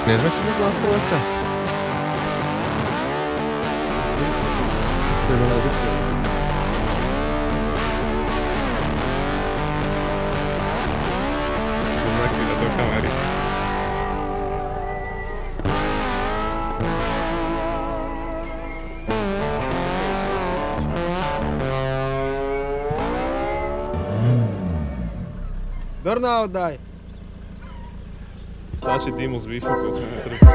Nie weź się na kolesa. Za chwilę do kamery. Dorna oddaj. Znači dimu z bifu koliko ne treba.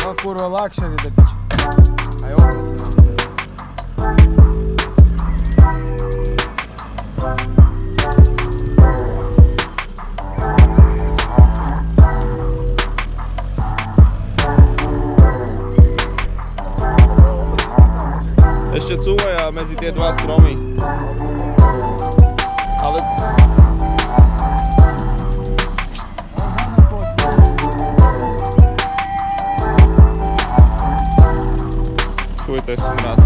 O kurwa, lakše vidjeti će. Aj ovdje se nam ide. Ešte cúvaja medzi tie dva stromy. Ale... Čujte smrad.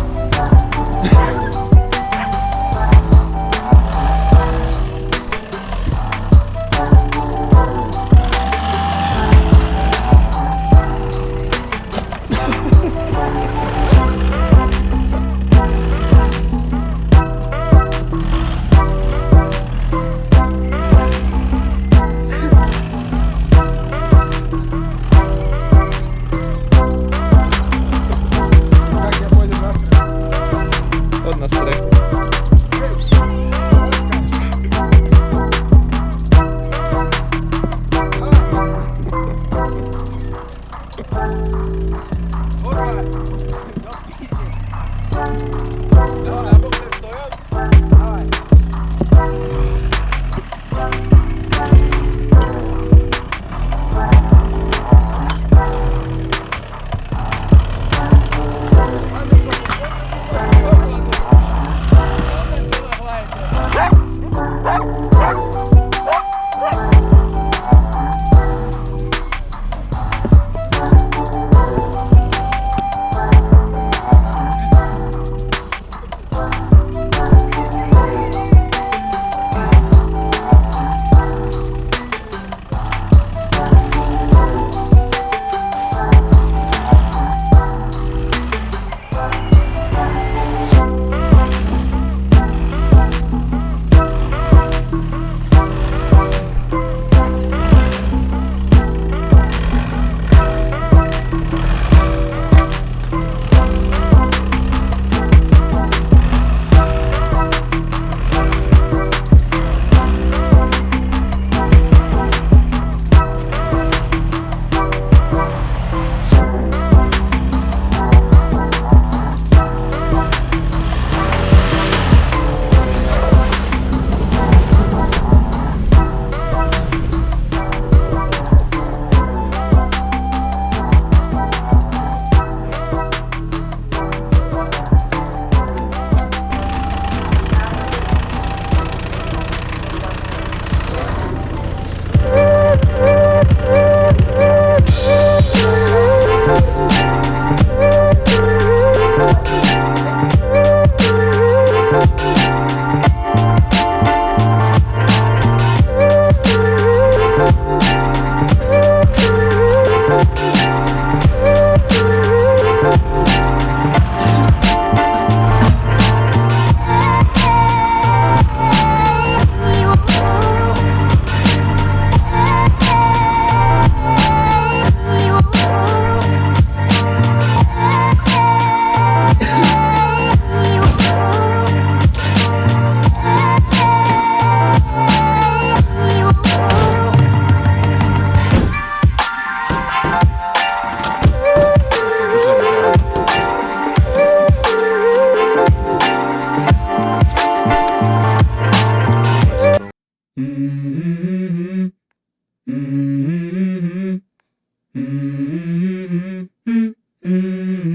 Od na strechu.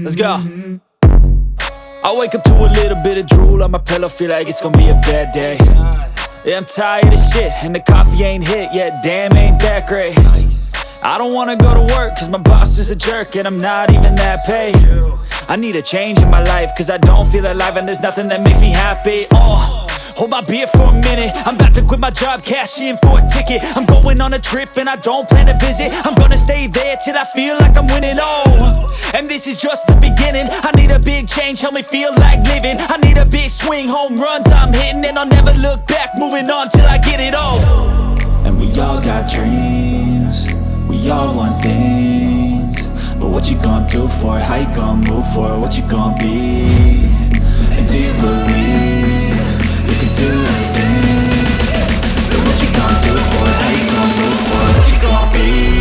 Let's go. I wake up to a little bit of drool on my pillow, feel like it's gonna be a bad day. Yeah, I'm tired of shit, and the coffee ain't hit yet, damn, ain't that great. I don't wanna go to work, cause my boss is a jerk, and I'm not even that paid. I need a change in my life, cause I don't feel alive, and there's nothing that makes me happy. hold my beer for a minute. I'm about to quit my job, cash in for a ticket. I'm going on a trip and I don't plan to visit. I'm gonna stay there till I feel like I'm winning, oh. And this is just the beginning. I need a big change, help me feel like living. I need a big swing, home runs I'm hitting. And I'll never look back, moving on till I get it all. And we all got dreams, we all want things. But what you gonna do for it? How you gonna move for it? What you gonna be? And do you believe you can do anything? But what you gonna do for it? How you gonna move for it? What you gonna be?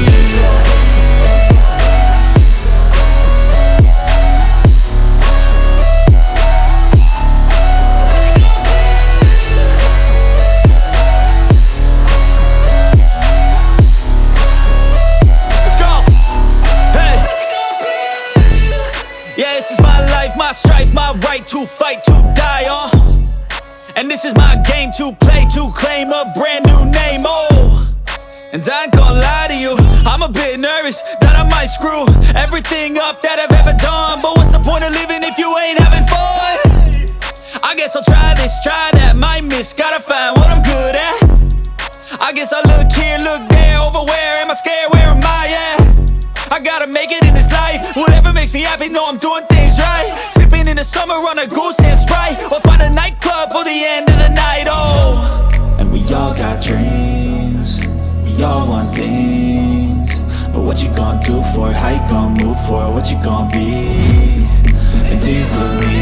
Yeah, this is my life, my strife, my right to fight, to die on. And this is my game to play, to claim a brand new name, oh. And I ain't gonna lie to you, I'm a bit nervous that I might screw everything up that I've ever done. But what's the point of living if you ain't having fun? I guess I'll try this, try that, might miss, gotta find what I'm good at. I guess I look here, look there, over where am I scared, where am I at? I gotta make it in this life. Whatever makes me happy, know I'm doing things right. Sipping in the summer on a goose and Sprite, or find a nightclub for the end of the night, oh. And we all got dreams, we all want things. But what you gonna do for it? How you gonna move for it? What you gonna be? And do you believe